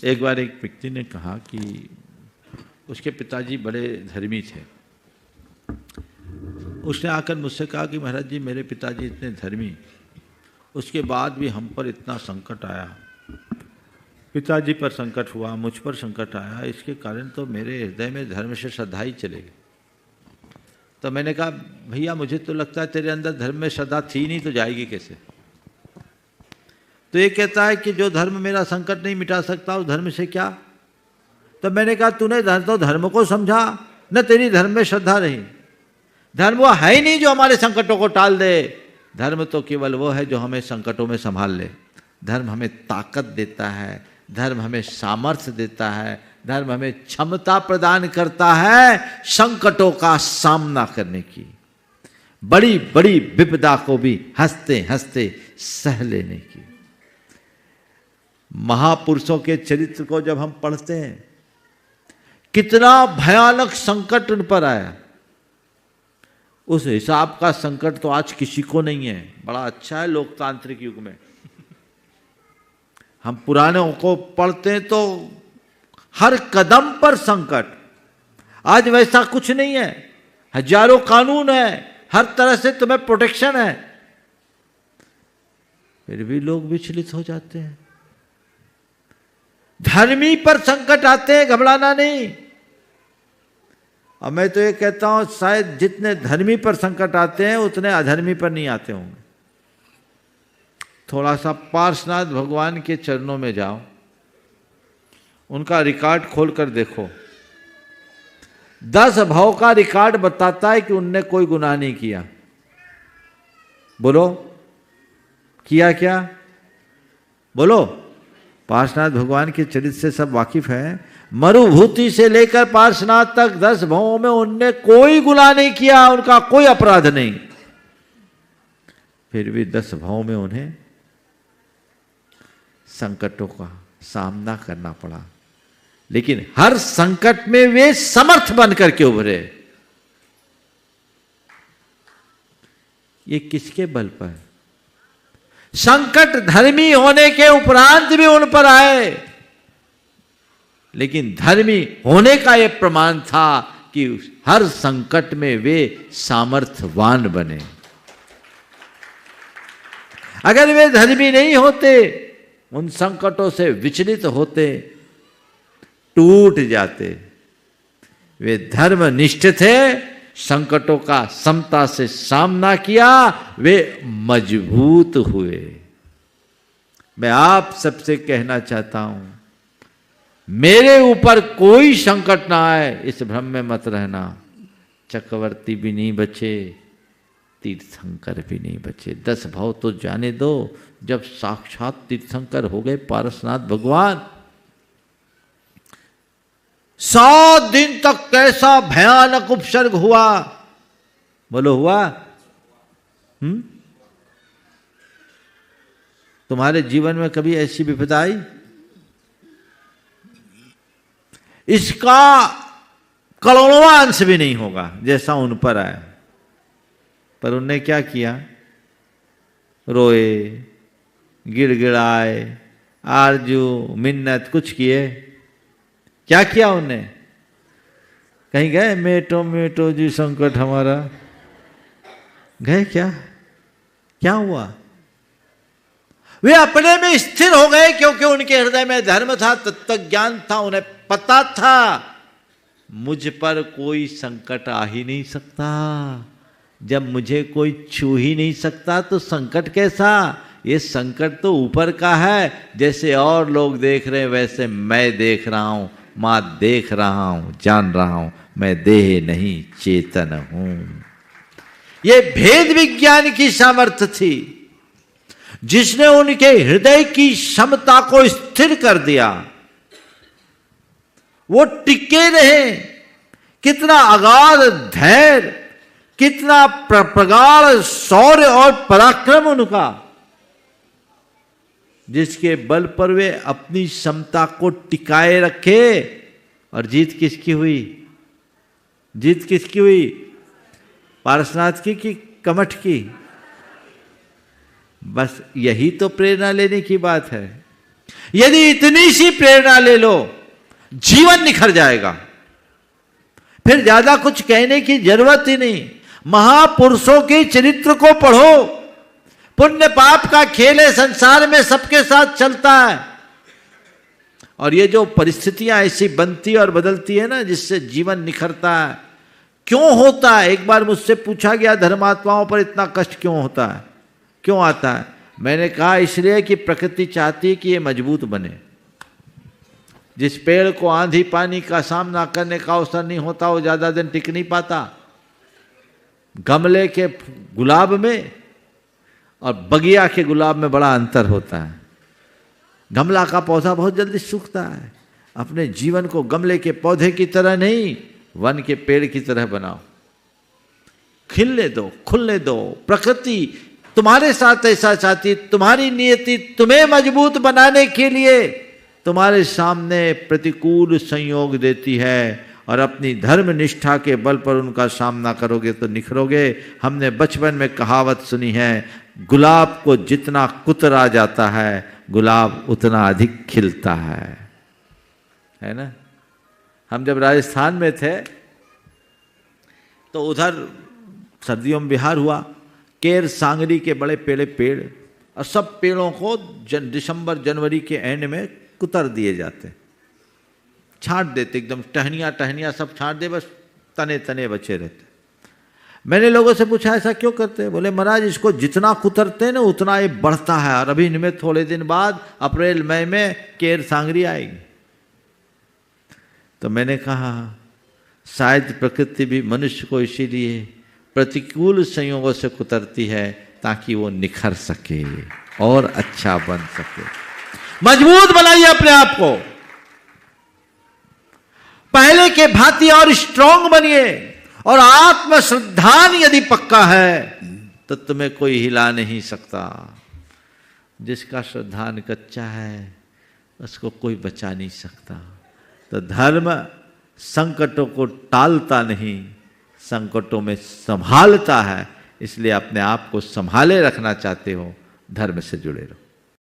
एक बार एक व्यक्ति ने कहा कि उसके पिताजी बड़े धर्मी थे। उसने आकर मुझसे कहा कि महाराज जी, मेरे पिताजी इतने धर्मी, उसके बाद भी हम पर इतना संकट आया, पिताजी पर संकट हुआ, मुझ पर संकट आया, इसके कारण तो मेरे हृदय में धर्म से श्रद्धा ही चले गई। तो मैंने कहा, भैया मुझे तो लगता है तेरे अंदर धर्म में श्रद्धा थी नहीं, तो जाएगी कैसे? तो ये कहता है कि जो धर्म मेरा संकट नहीं मिटा सकता उस धर्म से क्या? तो मैंने कहा, तूने तो धर्म को समझा न, तेरी धर्म में श्रद्धा रही। धर्म वो है ही नहीं जो हमारे संकटों को टाल दे। धर्म तो केवल वो है जो हमें संकटों में संभाल ले। धर्म हमें ताकत देता है, धर्म हमें सामर्थ्य देता है, धर्म हमें क्षमता प्रदान करता है संकटों का सामना करने की, बड़ी बड़ी विपदा को भी हंसते हंसते सह लेने की। महापुरुषों के चरित्र को जब हम पढ़ते हैं, कितना भयानक संकट उन पर आया, उस हिसाब का संकट तो आज किसी को नहीं है। बड़ा अच्छा है लोकतांत्रिक युग में, हम पुरानों को पढ़ते हैं तो हर कदम पर संकट। आज वैसा कुछ नहीं है, हजारों कानून है, हर तरह से तुम्हें प्रोटेक्शन है, फिर भी लोग विचलित हो जाते हैं। धर्मी पर संकट आते हैं, घबराना नहीं। और मैं तो ये कहता हूं, शायद जितने धर्मी पर संकट आते हैं उतने अधर्मी पर नहीं आते होंगे। थोड़ा सा पार्श्वनाथ भगवान के चरणों में जाओ, उनका रिकॉर्ड खोलकर देखो। 10 भाव का रिकॉर्ड बताता है कि उनने कोई गुनाह नहीं किया। बोलो, किया क्या? बोलो। पार्श्वनाथ भगवान के चरित्र से सब वाकिफ है। मरुभूति से लेकर पार्श्वनाथ तक 10 भावों में उनने कोई गुनाह नहीं किया, उनका कोई अपराध नहीं। फिर भी 10 भावों में उन्हें संकटों का सामना करना पड़ा, लेकिन हर संकट में वे समर्थ बन करके उभरे। ये किसके बल पर? संकट धर्मी होने के उपरांत भी उन पर आए, लेकिन धर्मी होने का यह प्रमाण था कि हर संकट में वे सामर्थ्यवान बने। अगर वे धर्मी नहीं होते, उन संकटों से विचलित होते, टूट जाते। वे धर्मनिष्ठ थे, संकटों का समता से सामना किया, वे मजबूत हुए। मैं आप सबसे कहना चाहता हूं, मेरे ऊपर कोई संकट ना आए इस भ्रम में मत रहना। चक्रवर्ती भी नहीं बचे, तीर्थंकर भी नहीं बचे। 10 भाव तो जाने दो, जब साक्षात तीर्थंकर हो गए पारसनाथ भगवान, 100 दिन तक कैसा भयानक उपसर्ग हुआ। बोलो, हुआ? तुम्हारे जीवन में कभी ऐसी विपदा आई? इसका करोड़वां अंश भी नहीं होगा जैसा उन पर आया। पर उनने क्या किया? रोए, गिड़गिड़ाए, आरजू मिन्नत कुछ किए? क्या किया उनने? कहीं गए मेटो मेटो जी संकट हमारा? गए क्या? क्या हुआ? वे अपने में स्थिर हो गए, क्योंकि उनके हृदय में धर्म था, तत्व ज्ञान था। उन्हें पता था मुझ पर कोई संकट आ ही नहीं सकता। जब मुझे कोई छू ही नहीं सकता तो संकट कैसा? ये संकट तो ऊपर का है। जैसे और लोग देख रहे हैं वैसे मैं देख रहा हूं, मां देख रहा हूं, जान रहा हूं, मैं देह नहीं चेतन हूं। ये भेद विज्ञान की सामर्थ्य थी जिसने उनके हृदय की क्षमता को स्थिर कर दिया। वो टिके रहे। कितना अगाध धैर्य, कितना प्रगाढ़ शौर्य और पराक्रम उनका, जिसके बल पर वे अपनी क्षमता को टिकाए रखे। और जीत किसकी हुई? जीत किसकी हुई? पारसनाथ की कि कमठ की? बस यही तो प्रेरणा लेने की बात है। यदि इतनी सी प्रेरणा ले लो, जीवन निखर जाएगा। फिर ज्यादा कुछ कहने की जरूरत ही नहीं। महापुरुषों के चरित्र को पढ़ो। पुण्य पाप का खेल है, संसार में सबके साथ चलता है। और ये जो परिस्थितियां ऐसी बनती और बदलती है ना, जिससे जीवन निखरता है। क्यों होता है? एक बार मुझसे पूछा गया, धर्मात्माओं पर इतना कष्ट क्यों होता है, क्यों आता है? मैंने कहा इसलिए कि प्रकृति चाहती है कि ये मजबूत बने। जिस पेड़ को आंधी पानी का सामना करने का अवसर नहीं होता, वो ज्यादा दिन टिक नहीं पाता। गमले के गुलाब में और बगिया के गुलाब में बड़ा अंतर होता है। गमला का पौधा बहुत जल्दी सूखता है। अपने जीवन को गमले के पौधे की तरह नहीं, वन के पेड़ की तरह बनाओ। खिलने दो, खुलने दो। प्रकृति तुम्हारे साथ ऐसा चाहती, तुम्हारी नियति तुम्हें मजबूत बनाने के लिए तुम्हारे सामने प्रतिकूल संयोग देती है, और अपनी धर्म निष्ठा के बल पर उनका सामना करोगे तो निखरोगे। हमने बचपन में कहावत सुनी है, गुलाब को जितना कुतरा जाता है, गुलाब उतना अधिक खिलता है ना। हम जब राजस्थान में थे तो उधर सर्दियों में बिहार हुआ। केर सांगरी के बड़े पेड़, और सब पेड़ों को दिसंबर जनवरी के एंड में कुतर दिए जाते, छांट देते, एकदम टहनियाँ सब छांट दे, बस तने तने बचे रहते। मैंने लोगों से पूछा ऐसा क्यों करते हैं? बोले महाराज इसको जितना कुतरते हैं ना उतना ये बढ़ता है, और अभी इनमें थोड़े दिन बाद अप्रैल मई में केर सांगरी आएगी। तो मैंने कहा शायद प्रकृति भी मनुष्य को इसीलिए प्रतिकूल संयोगों से कुतरती है, ताकि वो निखर सके और अच्छा बन सके। मजबूत बनाइए अपने आप को, पहले के भांति और स्ट्रांग बनिए। और आत्मश्रद्धान यदि पक्का है तो तुम्हें कोई हिला नहीं सकता। जिसका श्रद्धान कच्चा है उसको कोई बचा नहीं सकता। तो धर्म संकटों को टालता नहीं, संकटों में संभालता है। इसलिए अपने आप को संभाले रखना चाहते हो, धर्म से जुड़े रहो।